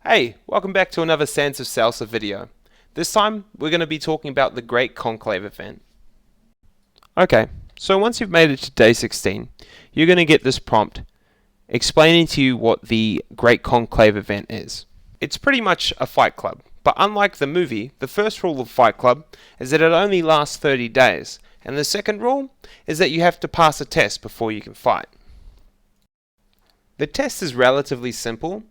Hey, welcome back to another Sands of Salzaar video. This time, we're going to be talking about the Great Conclave event. Okay, so once you've made it to day 16, you're going to get this prompt explaining to you what the Great Conclave event is. It's pretty much a fight club, but unlike the movie, the first rule of Fight Club is that it only lasts 30 days, and the second rule is that you have to pass a test before you can fight. The test is relatively simple,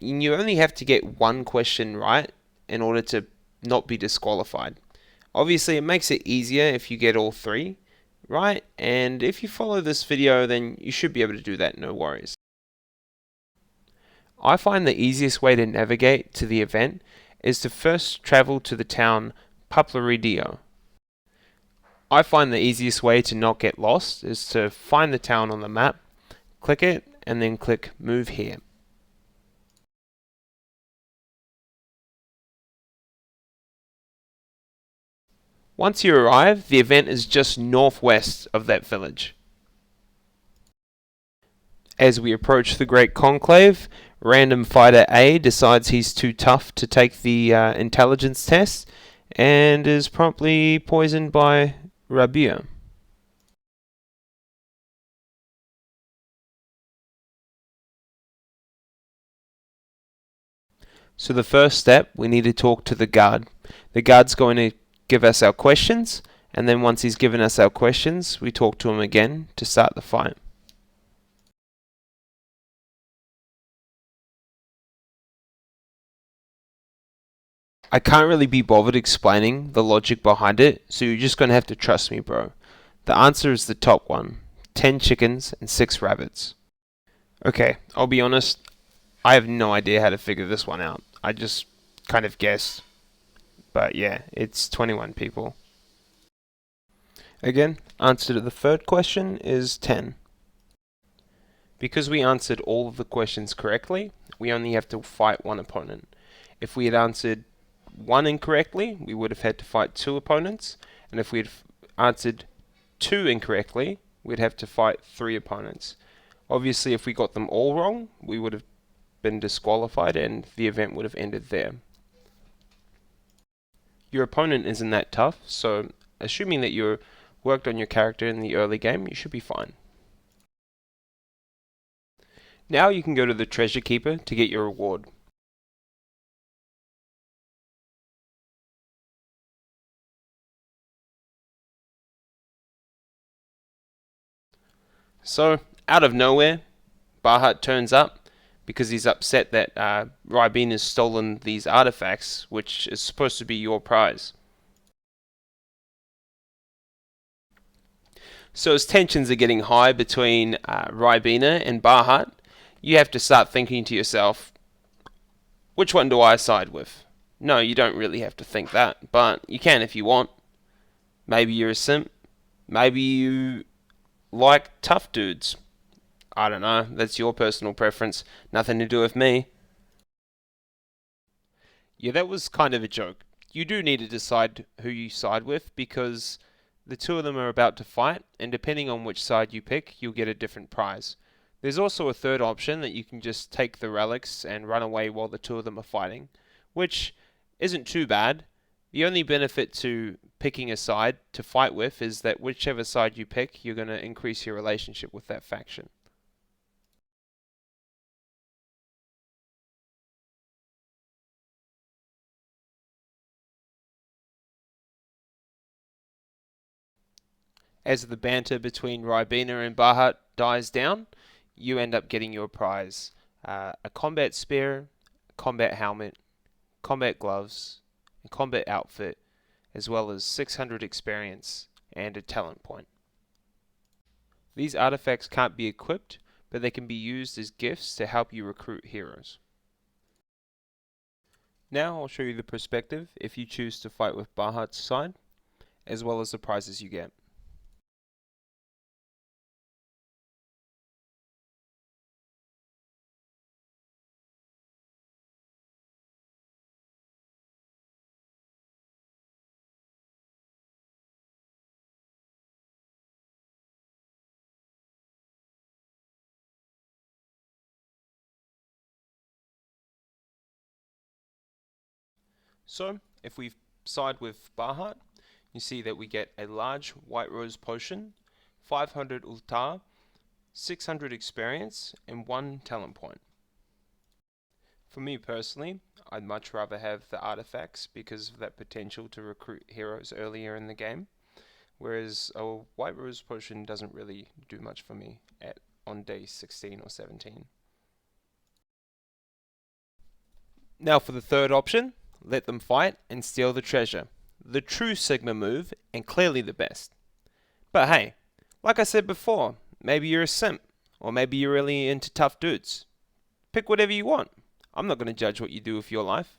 and you only have to get one question right in order to not be disqualified. Obviously, it makes it easier if you get all three right, and if you follow this video, then you should be able to do that, no worries. I find the easiest way to navigate to the event is to first travel to the town Rebiya. I find the easiest way to not get lost is to find the town on the map, click it, and then click Move Here. Once you arrive, the event is just northwest of that village. As we approach the Great Conclave, random fighter A decides he's too tough to take the intelligence test and is promptly poisoned by Rebiya. So the first step, we need to talk to the guard. The guard's going to give us our questions, and then once he's given us our questions, we talk to him again to start the fight. I can't really be bothered explaining the logic behind it, so you're just going to have to trust me, bro. The answer is the top one. 10 chickens and 6 rabbits. Okay, I'll be honest, I have no idea how to figure this one out. I just kind of guessed. But yeah, it's 21 people. Again, answer to the third question is 10. Because we answered all of the questions correctly, we only have to fight one opponent. If we had answered one incorrectly, we would have had to fight 2 opponents, and if we had answered 2 incorrectly, we'd have to fight 3 opponents. Obviously, if we got them all wrong, we would have been disqualified and the event would have ended there. Your opponent isn't that tough, so assuming that you worked on your character in the early game, you should be fine. Now you can go to the treasure keeper to get your reward. So, out of nowhere, Bahat turns up because he's upset that Rebiya has stolen these artifacts, which is supposed to be your prize. So as tensions are getting high between Rebiya and Bahat, you have to start thinking to yourself, which one do I side with? No, you don't really have to think that, but you can if you want. Maybe you're a simp. Maybe you like tough dudes. I don't know, that's your personal preference. Nothing to do with me. Yeah, that was kind of a joke. You do need to decide who you side with because the two of them are about to fight, and depending on which side you pick, you'll get a different prize. There's also a third option that you can just take the relics and run away while the two of them are fighting, which isn't too bad. The only benefit to picking a side to fight with is that whichever side you pick, you're going to increase your relationship with that faction. As the banter between Rebiya and Bahat dies down, you end up getting your prize. A combat spear, combat helmet, combat gloves, and combat outfit, as well as 600 experience and a talent point. These artifacts can't be equipped, but they can be used as gifts to help you recruit heroes. Now I'll show you the perspective if you choose to fight with Bahat's side, as well as the prizes you get. So, if we side with Bahat, you see that we get a large white rose potion, 500 ultar, 600 experience, and 1 talent point. For me personally, I'd much rather have the artifacts because of that potential to recruit heroes earlier in the game, whereas a white rose potion doesn't really do much for me on day 16 or 17. Now for the third option, let them fight and steal the treasure. The true Sigma move, and clearly the best. But hey, like I said before, maybe you're a simp, or maybe you're really into tough dudes. Pick whatever you want. I'm not going to judge what you do with your life.